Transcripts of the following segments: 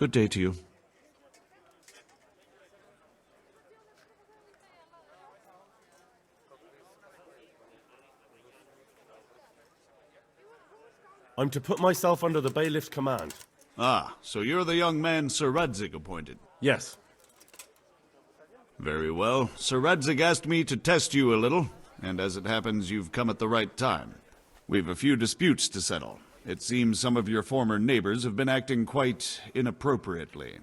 Good day to you. I'm to put myself under the bailiff's command. Ah, so you're the young man Sir Radzig appointed. Yes. Very well. Sir Radzig asked me to test you a little, and as it happens, you've come at the right time. We've a few disputes to settle. It seems some of your former neighbors have been acting quite inappropriately.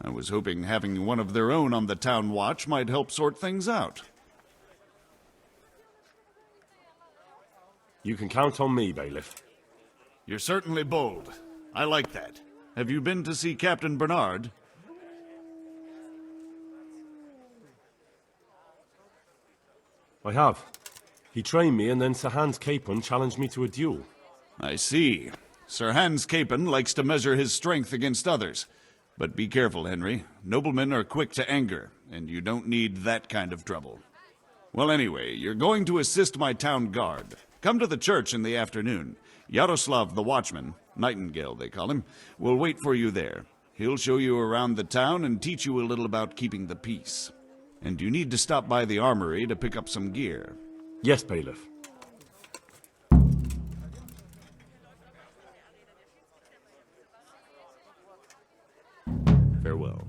I was hoping having one of their own on the town watch might help sort things out. You can count on me, bailiff. You're certainly bold. I like that. Have you been to see Captain Bernard? I have. He trained me, and then Sir Hans Capon challenged me to a duel. I see. Sir Hans Capon likes to measure his strength against others. But be careful, Henry. Noblemen are quick to anger, and you don't need that kind of trouble. Well, anyway, you're going to assist my town guard. Come to the church in the afternoon. Yaroslav the watchman, Nightingale they call him, will wait for you there. He'll show you around the town and teach you a little about keeping the peace. And you need to stop by the armory to pick up some gear. Yes, bailiff. Farewell.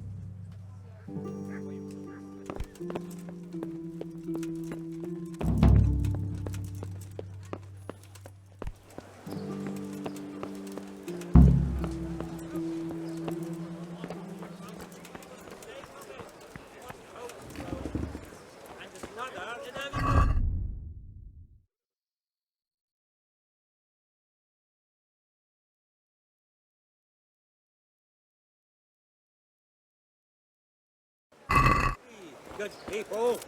Good people.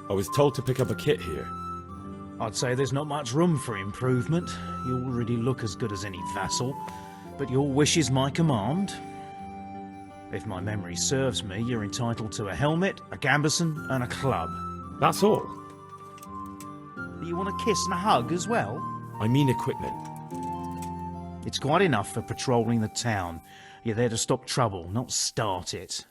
I was told to pick up a kit here. I'd say there's not much room for improvement. You already look as good as any vassal, but your wish is my command. If my memory serves me, you're entitled to a helmet, a gambeson, and a club. That's all. You want a kiss and a hug as well? I mean equipment. It's quite enough for patrolling the town. You're there to stop trouble, not start it.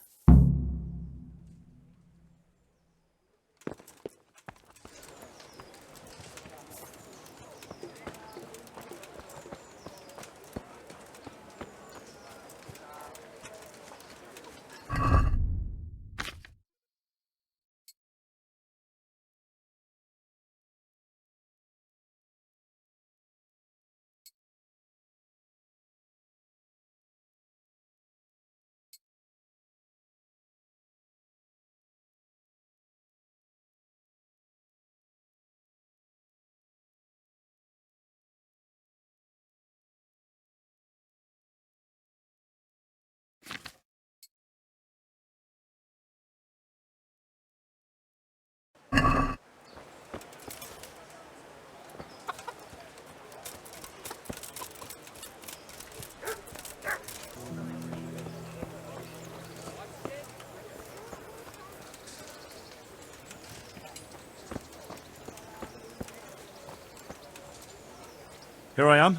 Here I am.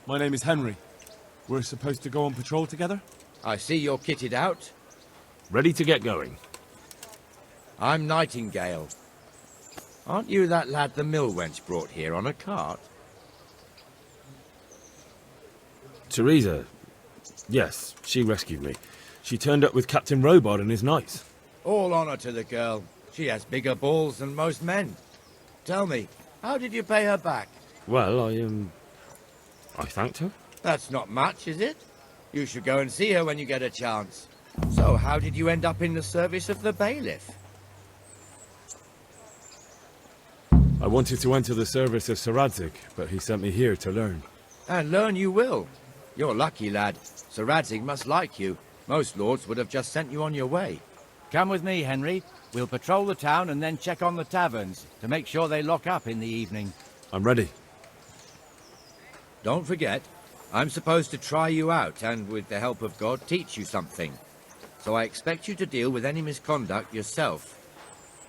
My name is Henry. We're supposed to go on patrol together? I see you're kitted out. Ready to get going. I'm Nightingale. Aren't you that lad the mill wench brought here on a cart? Teresa. Yes, she rescued me. She turned up with Captain Robard and his knights. All honor to the girl. She has bigger balls than most men. Tell me, how did you pay her back? Well, I thanked her. That's not much, is it? You should go and see her when you get a chance. So, how did you end up in the service of the bailiff? I wanted to enter the service of Sir Radzig, but he sent me here to learn. And learn you will. You're lucky, lad. Sir Radzig must like you. Most lords would have just sent you on your way. Come with me, Henry. We'll patrol the town and then check on the taverns to make sure they lock up in the evening. I'm ready. Don't forget, I'm supposed to try you out and, with the help of God, teach you something. So I expect you to deal with any misconduct yourself.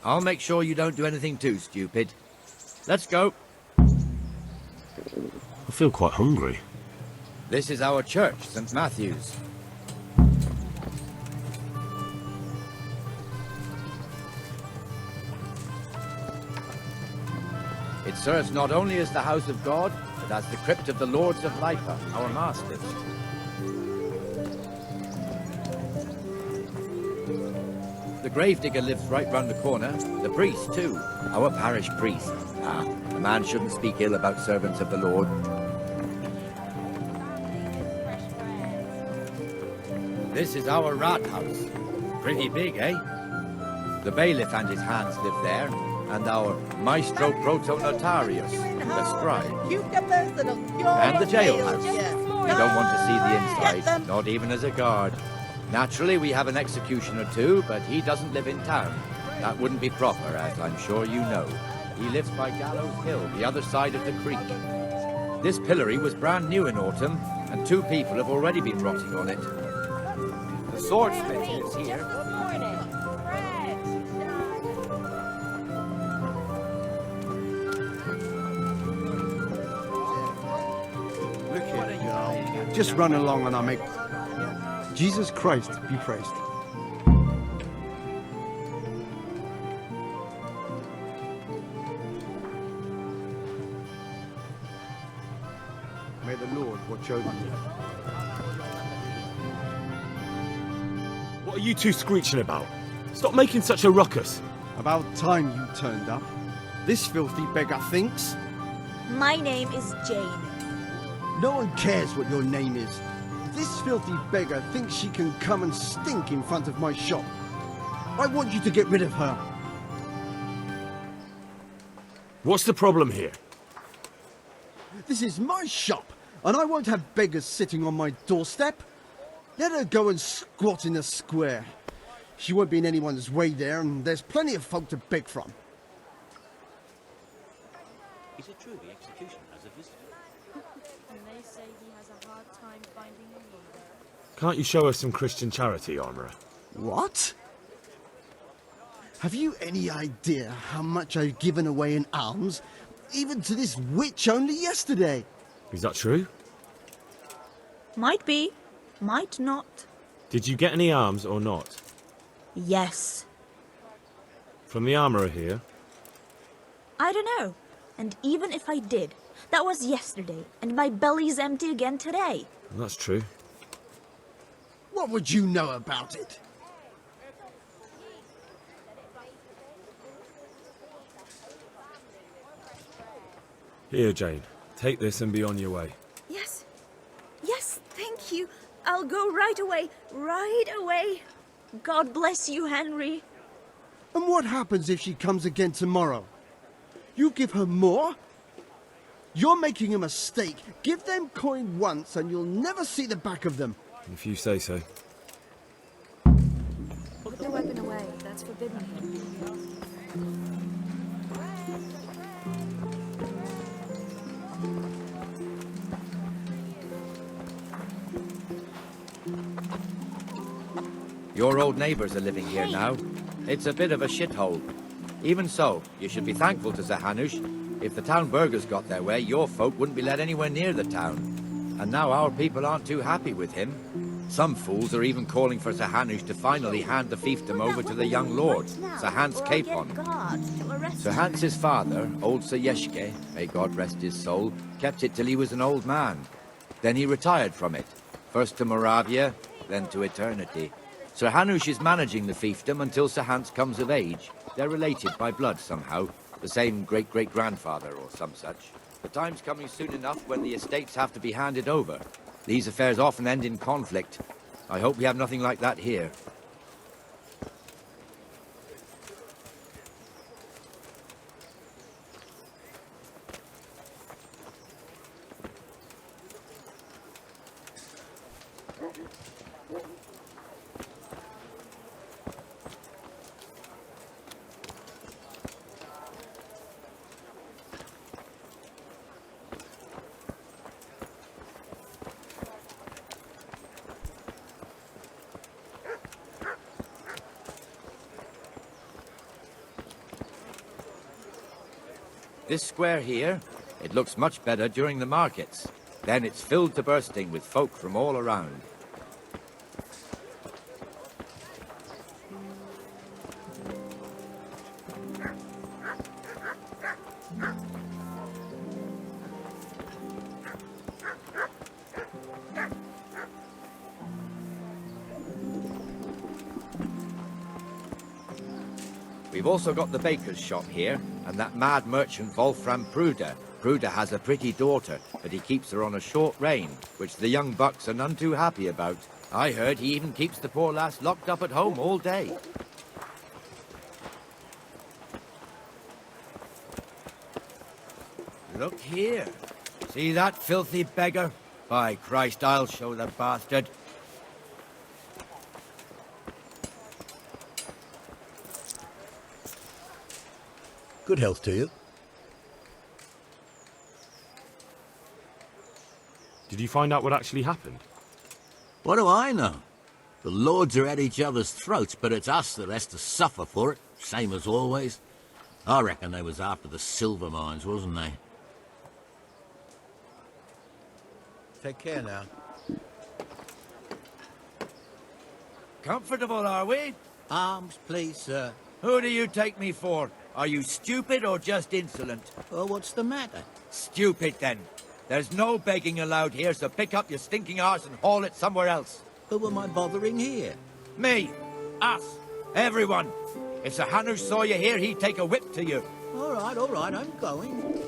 I'll make sure you don't do anything too stupid. Let's go. I feel quite hungry. This is our church, St. Matthew's. It serves not only as the house of God, but as the crypt of the Lords of Lipa, our masters. The gravedigger lives right round the corner. The priest, too. Our parish priest. Ah, a man shouldn't speak ill about servants of the Lord. This is our rat house. Pretty big, eh? The bailiff and his hands live there, and our maestro protonotarius, the scribe. And the jailhouse. We don't want to see the inside, not even as a guard. Naturally, we have an executioner too, but he doesn't live in town. That wouldn't be proper, as I'm sure you know. He lives by Gallows Hill, the other side of the creek. This pillory was brand new in autumn, and 2 people have already been rotting on it. The swordsmith lives here. Look here, you know. Just run along and I'll make... Jesus Christ be praised. May the Lord watch over you. What are you two screeching about? Stop making such a ruckus. About time you turned up. This filthy beggar thinks. My name is Jane. No one cares what your name is. This filthy beggar thinks she can come and stink in front of my shop. I want you to get rid of her. What's the problem here? This is my shop, and I won't have beggars sitting on my doorstep. Let her go and squat in the square. She won't be in anyone's way there, and there's plenty of folk to beg from. Is it true the execution has a visitor? And they say he has a hard time finding a leader. Can't you show us some Christian charity, Armourer? What? Have you any idea how much I've given away in alms, even to this witch only yesterday? Is that true? Might be, might not. Did you get any arms or not? Yes. From the Armourer here? I don't know. And even if I did, that was yesterday, and my belly's empty again today. That's true. What would you know about it? Here, Jane. Take this and be on your way. Yes. Yes, thank you. I'll go right away. Right away. God bless you, Henry. And what happens if she comes again tomorrow? You give her more? You're making a mistake. Give them coin once and you'll never see the back of them. If you say so. Put the weapon away. That's forbidden here. Your old neighbours are living here now. It's a bit of a shithole. Even so, you should be thankful to Sir Hanush. If the town burghers got their way, your folk wouldn't be let anywhere near the town. And now our people aren't too happy with him. Some fools are even calling for Sir Hanush to finally hand the fiefdom over to the young lord, Sir Hans Capon. Sir Hans's father, old Sir Yeshke, may God rest his soul, kept it till he was an old man. Then he retired from it, first to Moravia, then to eternity. Sir Hanush is managing the fiefdom until Sir Hans comes of age. They're related by blood somehow, the same great-great-grandfather or some such. The time's coming soon enough when the estates have to be handed over. These affairs often end in conflict. I hope we have nothing like that here. This square here, it looks much better during the markets. Then it's filled to bursting with folk from all around. We've also got the baker's shop here, and that mad merchant Wolfram Pruder. Pruder has a pretty daughter, but he keeps her on a short rein, which the young bucks are none too happy about. I heard he even keeps the poor lass locked up at home all day. Look here. See that filthy beggar? By Christ, I'll show the bastard. Good health to you. Did you find out what actually happened? What do I know? The lords are at each other's throats, but it's us that has to suffer for it, same as always. I reckon they was after the silver mines, wasn't they? Take care now. Comfortable, are we? Arms, please, sir. Who do you take me for? Are you stupid or just insolent? Oh, what's the matter? Stupid, then. There's no begging allowed here, so pick up your stinking arse and haul it somewhere else. Who am I bothering here? Me. Us. Everyone. If Sir Hanush saw you here, he'd take a whip to you. All right, I'm going.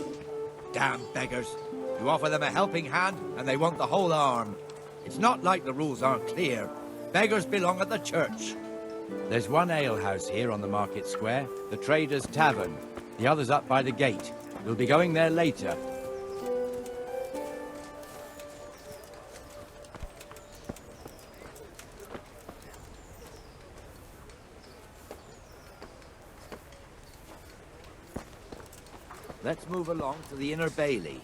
Damn beggars. You offer them a helping hand, and they want the whole arm. It's not like the rules aren't clear. Beggars belong at the church. There's one alehouse here on the market square, the Trader's Tavern. The other's up by the gate. We'll be going there later. Let's move along to the Inner Bailey.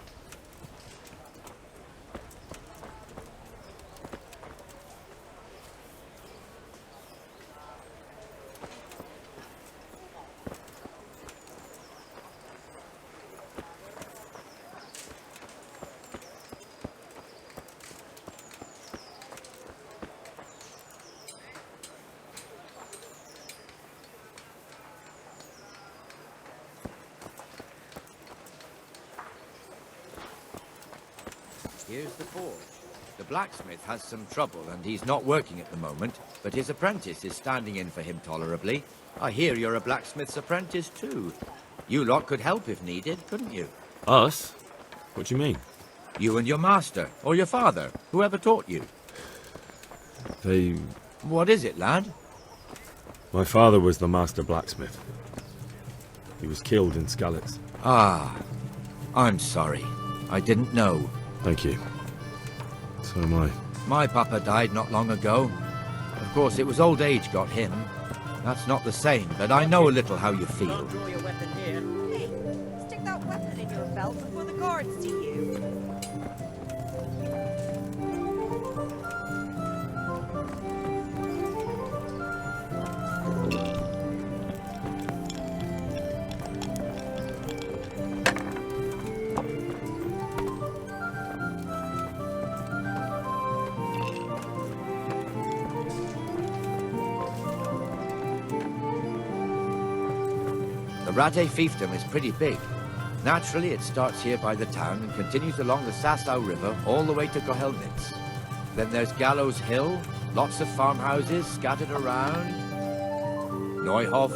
Here's the forge. The blacksmith has some trouble and he's not working at the moment, but his apprentice is standing in for him tolerably. I hear you're a blacksmith's apprentice too. You lot could help if needed, couldn't you? Us? What do you mean? You and your master, or your father, whoever taught you. They... What is it, lad? My father was the master blacksmith. He was killed in Skalitz. Ah, I'm sorry. I didn't know. Thank you. So am I. My papa died not long ago. Of course, it was old age got him. That's not the same, but I know a little how you feel. Don't draw your weapon here. Hey, stick that weapon in your belt before the guards see you. The Rade fiefdom is pretty big. Naturally, it starts here by the town and continues along the Sasau River all the way to Kohelnitz. Then there's Gallows Hill, lots of farmhouses scattered around. Neuhof,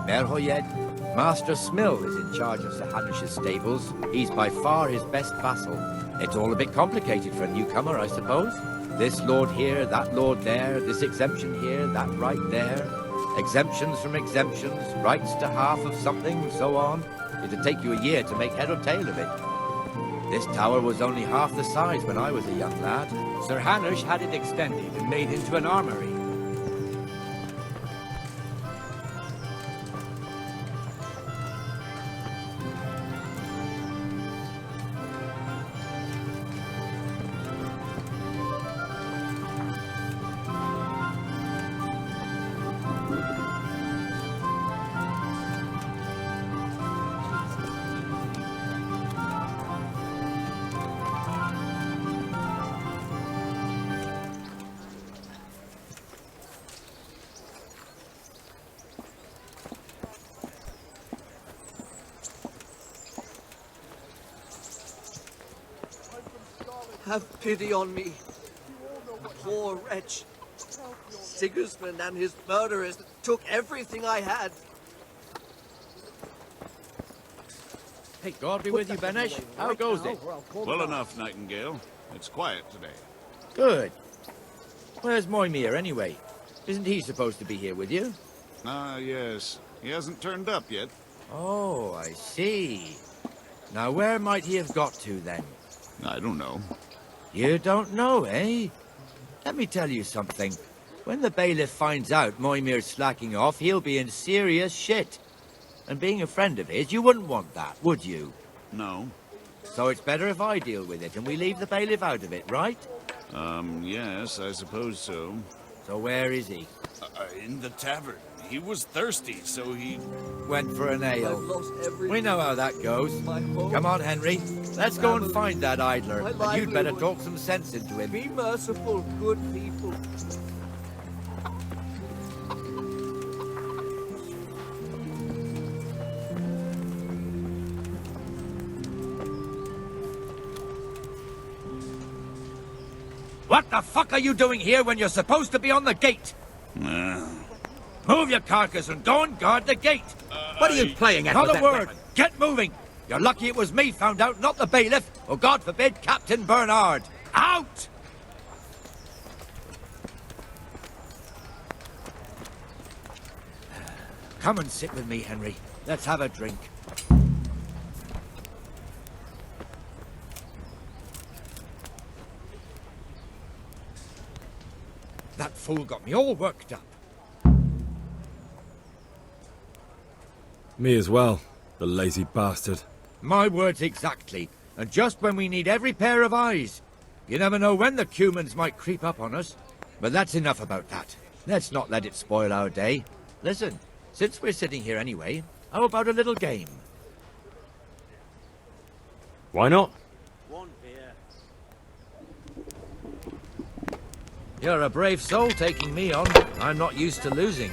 Merhoyed. Master Smill is in charge of Sir Hanush's stables. He's by far his best vassal. It's all a bit complicated for a newcomer, I suppose. This lord here, that lord there, this exemption here, that right there. Exemptions from exemptions, rights to half of something, so on. It'd take you a year to make head or tail of it. This tower was only half the size when I was a young lad. Sir Hanush had it extended and made into an armory. have pity on me. A poor wretch. Sigismund and his murderers took everything I had. Hey, God be with you, Benesh. How goes it? Well enough, Nightingale. It's quiet today. Good. Where's Moimir, anyway? Isn't he supposed to be here with you? Ah, yes. He hasn't turned up yet. Oh, I see. Now, where might he have got to, then? I don't know. You don't know, eh? Let me tell you something. When the bailiff finds out Moimir's slacking off, he'll be in serious shit. And being a friend of his, you wouldn't want that, would you? No. So it's better if I deal with it and we leave the bailiff out of it, right? Yes, I suppose so. So where is he? In the tavern. He was thirsty, so he... Went for an I've ale. lost everything. We know how that goes. My home, Come on, Henry. Let's go and family, find that idler. my And you'd better livelihood. talk some sense into him. Be merciful, good people. What the fuck are you doing here when you're supposed to be on the gate? Move your carcass and go and guard the gate. What are you playing at Not with a that word. weapon? Get moving. You're lucky it was me found out, not the bailiff, or God forbid, Captain Bernard. Out! Come and sit with me, Henry. Let's have a drink. That fool got me all worked up. Me as well, the lazy bastard. My words exactly. And just when we need every pair of eyes. You never know when the Cumans might creep up on us. But that's enough about that. Let's not let it spoil our day. Listen, since we're sitting here anyway, how about a little game? Why not? One beer. You're a brave soul taking me on. I'm not used to losing.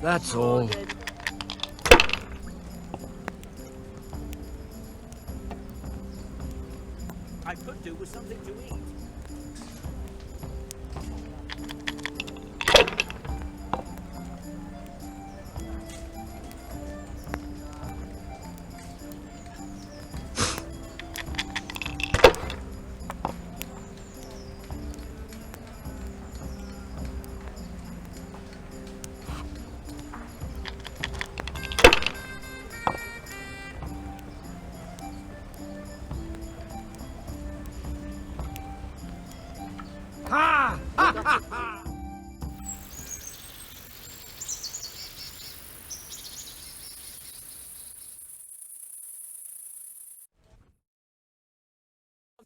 That's all. I could do with something to eat.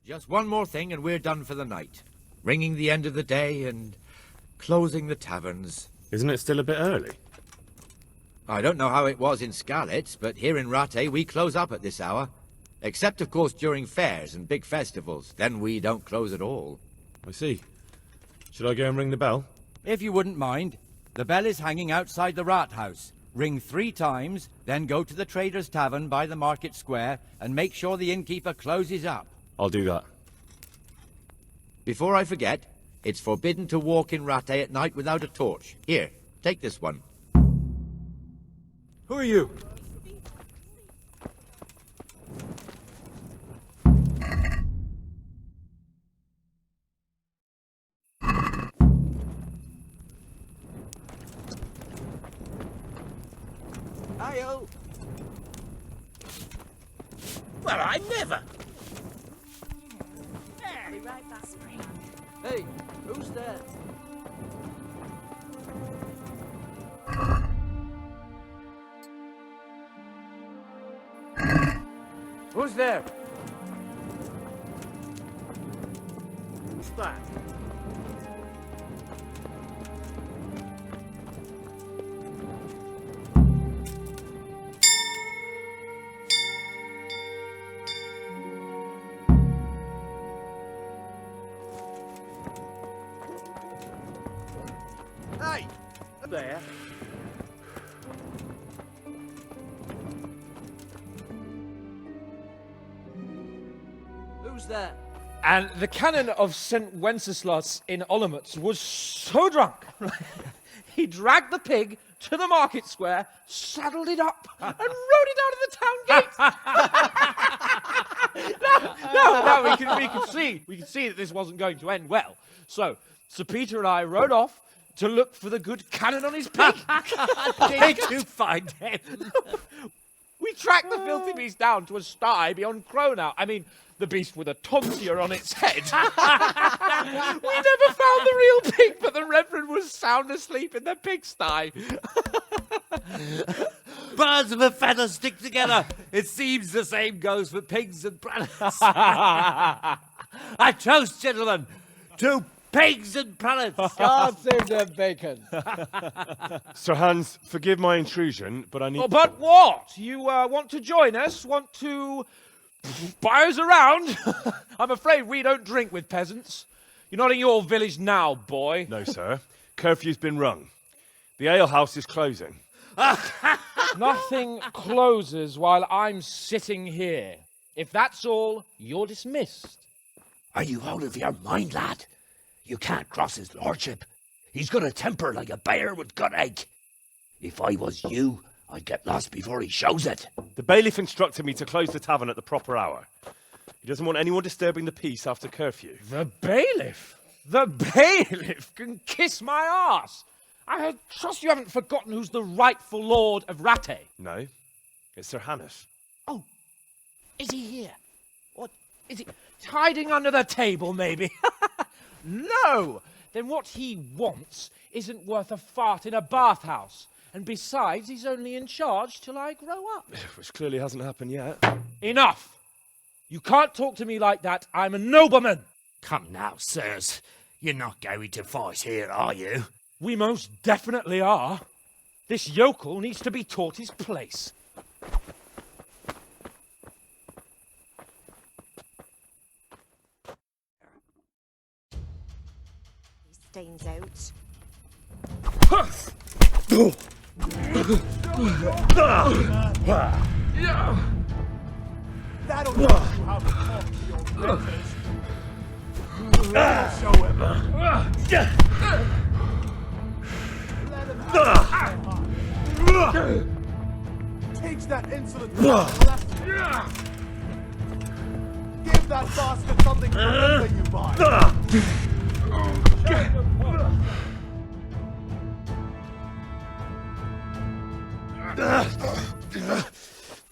Just one more thing and we're done for the night. Ringing the end of the day and closing the taverns. Isn't it still a bit early? I don't know how it was in Skalitz, but here in Rattay we close up at this hour. Except, of course, during fairs and big festivals. Then we don't close at all. I see. Should I go and ring the bell? If you wouldn't mind. The bell is hanging outside the rat house. Ring 3 times, then go to the Trader's Tavern by the market square and make sure the innkeeper closes up. I'll do that. Before I forget, it's forbidden to walk in Rattay at night without a torch. Here, take this one. Who are you? Hi-yo. Well, I never. Be right back. Hey, who's there? Who's there? Who's that? there. Who's there? And the canon of St. Wenceslas in Olomouc was so drunk, he dragged the pig to the market square, saddled it up, and rode it out of the town gate. No, we could see that this wasn't going to end well. So, Sir Peter and I rode off to look for the good canon on his pig. Did you find him? We tracked the filthy beast down to a sty beyond Cronow. I mean, the beast with a tonsure on its head. We never found the real pig, but the Reverend was sound asleep in the pigsty. Birds of a feather stick together. It seems the same goes for pigs and planets. I toast, gentlemen, to pigs and planets. God save the bacon. Sir Hans, forgive my intrusion, but I need... Oh, but what? You want to join us? Want to buy us around? I'm afraid we don't drink with peasants. You're not in your village now, boy. No, sir. Curfew's been rung. The alehouse is closing. Nothing closes while I'm sitting here. If that's all, you're dismissed. Are you out of your mind, lad? You can't cross his lordship. He's got a temper like a bear with gut ache. If I was you, I'd get lost before he shows it. The bailiff instructed me to close the tavern at the proper hour. He doesn't want anyone disturbing the peace after curfew. The bailiff? The bailiff can kiss my arse. I trust you haven't forgotten who's the rightful lord of Rattay. No, it's Sir Hannes. Oh, is he here? What, is he hiding under the table, maybe? No! Then what he wants isn't worth a fart in a bathhouse. And besides, he's only in charge till I grow up. Which clearly hasn't happened yet. Enough! You can't talk to me like that. I'm a nobleman. Come now, sirs. You're not going to fight here, are you? We most definitely are. This yokel needs to be taught his place. Stains out. That'll teach you how to talk to your betters. Show him. Let him teach that insolent a lesson. Give that bastard something to remember you by.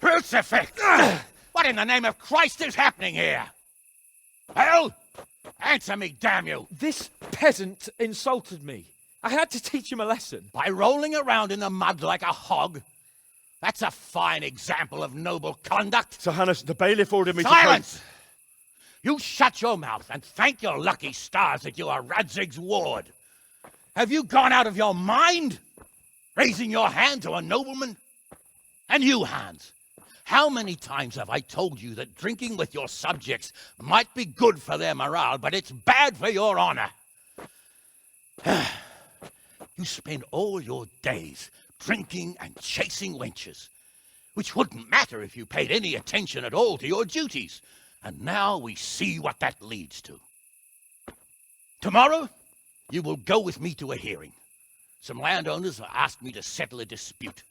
Crucifix! What in the name of Christ is happening here? Hell? Answer me, damn you! This peasant insulted me. I had to teach him a lesson. By rolling around in the mud like a hog? That's a fine example of noble conduct. Sir Hannes, the bailiff ordered me Silence! You shut your mouth and thank your lucky stars that you are Radzig's ward. Have you gone out of your mind? Raising your hand to a nobleman? And you, Hans, how many times have I told you that drinking with your subjects might be good for their morale, but it's bad for your honor? You spend all your days drinking and chasing wenches, which wouldn't matter if you paid any attention at all to your duties. And now we see what that leads to. Tomorrow, you will go with me to a hearing. Some landowners have asked me to settle a dispute.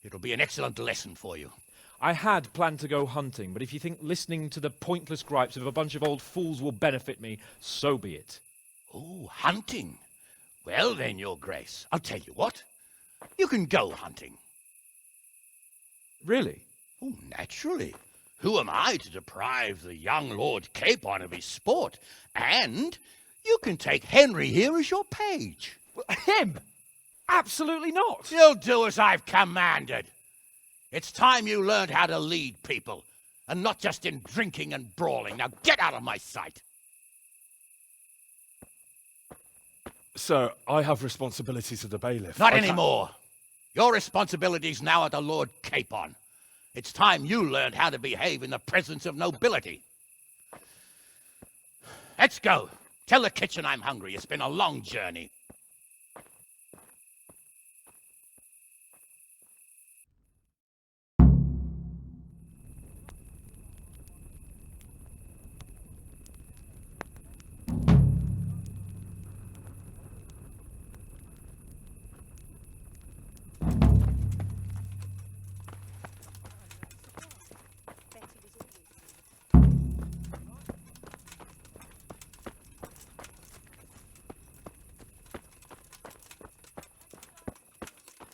It'll be an excellent lesson for you. I had planned to go hunting, but if you think listening to the pointless gripes of a bunch of old fools will benefit me, so be it. Oh, hunting? Well then, Your Grace, I'll tell you what. You can go hunting. Really? Oh, naturally. Who am I to deprive the young Lord Capon of his sport? And you can take Henry here as your page. Him? Absolutely not. You'll do as I've commanded. It's time you learned how to lead people, and not just in drinking and brawling. Now get out of my sight. Sir, I have responsibilities of the bailiff. Not anymore. Your responsibilities now are the Lord Capon. It's time you learned how to behave in the presence of nobility. Let's go. Tell the kitchen I'm hungry. It's been a long journey.